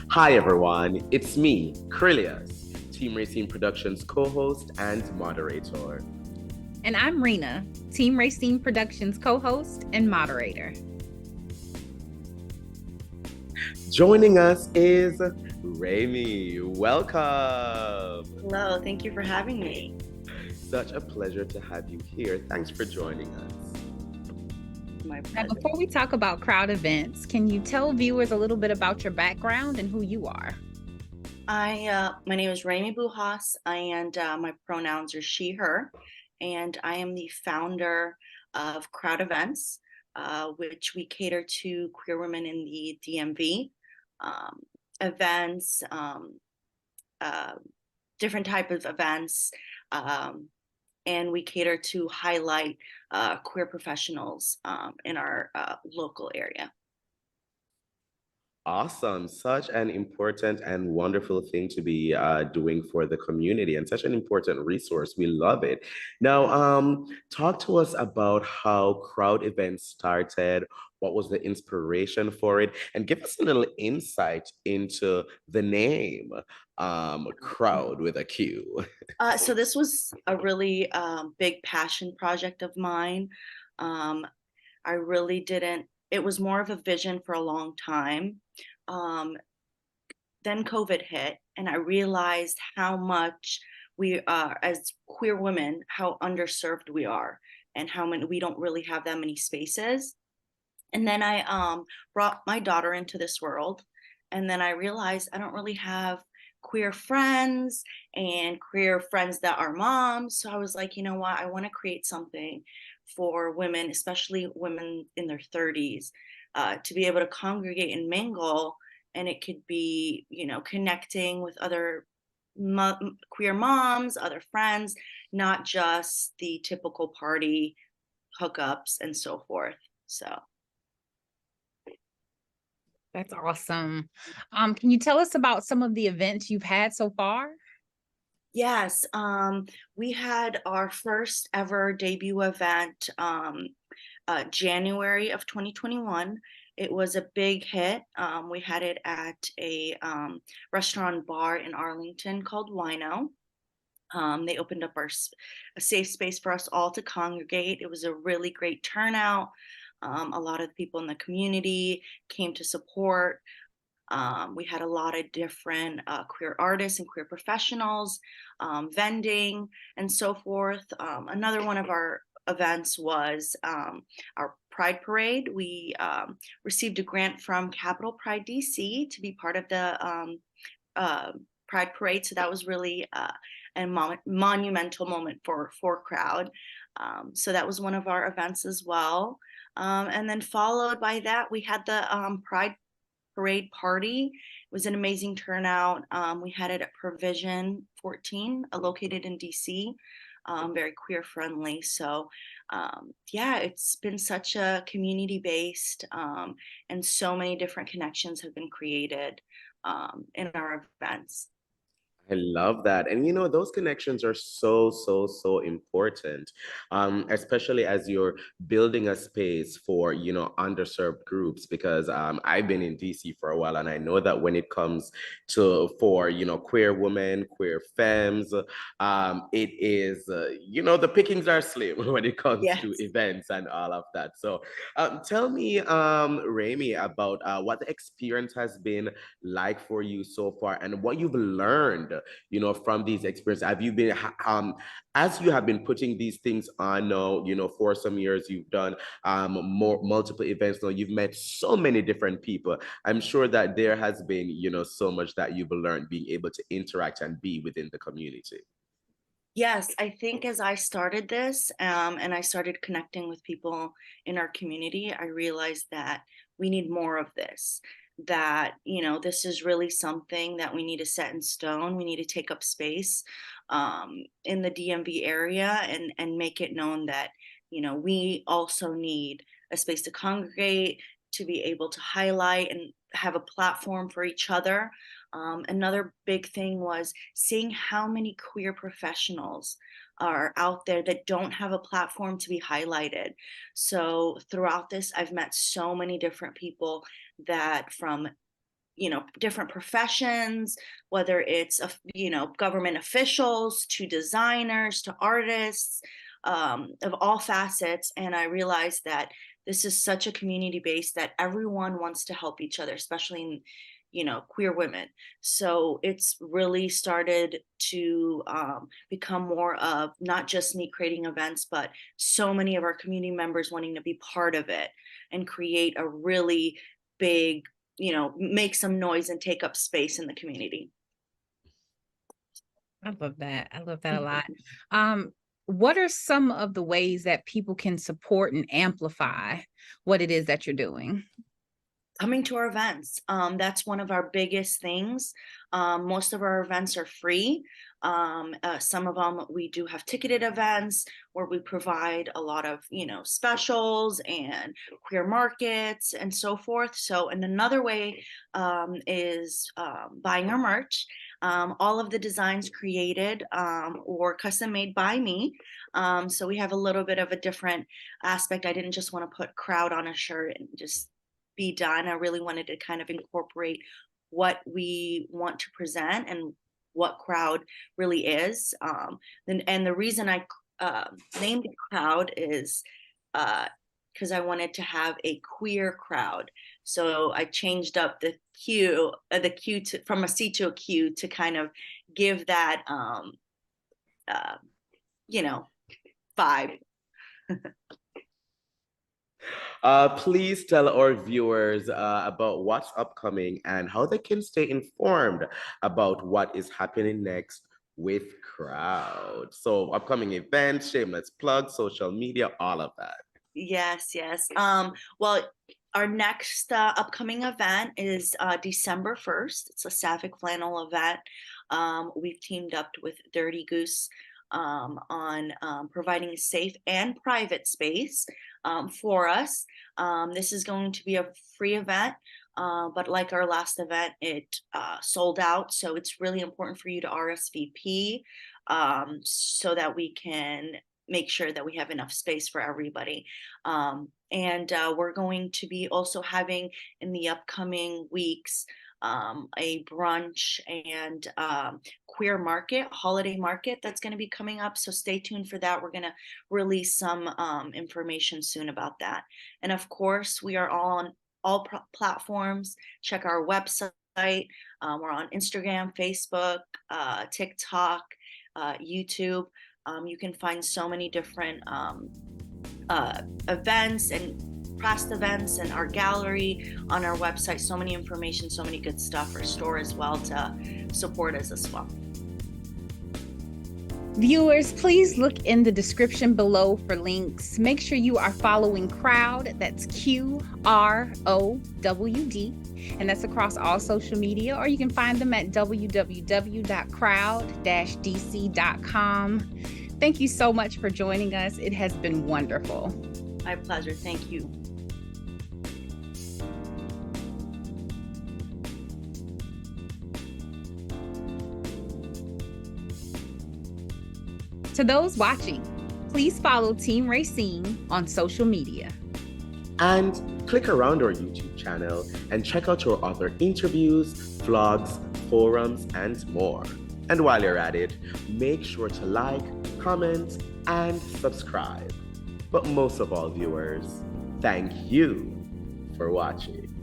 Hi everyone, it's me, Krylios, Team Rayceen Productions co-host and moderator. And I'm Rina, Team Rayceen Productions co host and moderator. Joining us is Reme. Welcome. Hello, thank you for having me. Such a pleasure to have you here. Thanks for joining us. My Now, pleasure. before we talk about Qrowd Events, can you tell viewers a little bit about your background and who you are? My name is Reme Bujas, and my pronouns are she, her, and I am the founder of Qrowd Events, which we cater to queer women in the DMV. Um, events, uh, different type of events, um, and we cater to highlight queer professionals in our local area. Awesome. Such an important and wonderful thing to be doing for the community and such an important resource. We love it. Now, talk to us about how Qrowd Events started. What was the inspiration for it? And give us a little insight into the name, Qrowd with a Q. So this was a really big passion project of mine. Um, I really didn't, it was more of a vision for a long time. Um, then COVID hit, and I realized how much we are, as queer women, how underserved we are, and how many we don't really have that many spaces. And then I brought my daughter into this world, and then I realized I don't really have queer friends and queer friends that are moms. So I was like, you know what? I want to create something for women, especially women in their 30s, to be able to congregate and mingle. And it could be, connecting with other queer moms, other friends, not just the typical party hookups and so forth. So. That's awesome. Can you tell us about some of the events you've had so far? Yes, we had our first ever debut event January of 2021. It was a big hit. We had it at a restaurant bar in Arlington called Wino. They opened up a safe space for us all to congregate. It was a really great turnout. A lot of the people in the community came to support. We had a lot of different queer artists and queer professionals, vending, and so forth. Another one of our events was our Pride Parade. We received a grant from Capital Pride DC to be part of the uh, Pride Parade, so that was really a monumental moment for Qrowd. So that was one of our events as well. And then followed by that, we had the Pride Parade party. It was an amazing turnout. We had it at Provision 14, located in DC, very queer friendly. So, yeah, it's been such a community based, and so many different connections have been created in our events. I love that. And those connections are so, so, so important, especially as you're building a space for, underserved groups, because I've been in DC for a while, and I know that when it comes for, queer women, queer femmes, it is, the pickings are slim when it comes to Yes. events and all of that. So tell me, Reme, about what the experience has been like for you so far and what you've learned, from these experiences. Have you been, as you have been putting these things on now, for some years, you've done more multiple events now, you've met so many different people. I'm sure that there has been, so much that you've learned being able to interact and be within the community. Yes, I think as I started this and I started connecting with people in our community, I realized that we need more of this. That, this is really something that we need to set in stone. We need to take up space in the DMV area and make it known that, we also need a space to congregate, to be able to highlight and have a platform for each other. Another big thing was seeing how many queer professionals are out there that don't have a platform to be highlighted. So throughout this, I've met so many different people that from different professions, whether it's, government officials to designers to artists, of all facets. And I realized that this is such a community base that everyone wants to help each other, especially in, queer women. So it's really started to become more of not just me creating events, but so many of our community members wanting to be part of it and create a really big, make some noise and take up space in the community. I love that. I love that a lot. What are some of the ways that people can support and amplify what it is that you're doing? Coming to our events. That's one of our biggest things. Most of our events are free. Some of them we do have ticketed events where we provide a lot of, specials and queer markets and so forth. So, and another way is buying our merch. All of the designs created or custom made by me. So we have a little bit of a different aspect. I didn't just want to put Qrowd on a shirt and just be done. I really wanted to kind of incorporate what we want to present and what Qrowd really is. And the reason I named it Qrowd is because I wanted to have a queer crowd. So I changed up the Q to, from a C to a Q to kind of give that, vibe. Please tell our viewers about what's upcoming and how they can stay informed about what is happening next with Qrowd. So upcoming events, shameless plug, social media, all of that. Yes. Well, our next upcoming event is December 1st. It's a Sapphic Flannel event. We've teamed up with Dirty Goose on providing a safe and private space for us. This is going to be a free event, but like our last event, it sold out. So it's really important for you to RSVP so that we can make sure that we have enough space for everybody. And we're going to be also having in the upcoming weeks a brunch and queer market, holiday market that's going to be coming up. So stay tuned for that. We're going to release some information soon about that. And of course, we are on all platforms. Check our website. We're on Instagram, Facebook, TikTok, YouTube. You can find so many different events and past events and our gallery on our website. So many information, so many good stuff. Our store as well to support us as well. Viewers, please look in the description below for links. Make sure you are following Qrowd. That's QROWD. And that's across all social media, or you can find them at www.qrowd-dc.com. Thank you so much for joining us. It has been wonderful. My pleasure. Thank you. To those watching, please follow Team Rayceen on social media. And click around our YouTube channel and check out our other interviews, vlogs, forums, and more. And while you're at it, make sure to like, comment, and subscribe. But most of all, viewers, thank you for watching.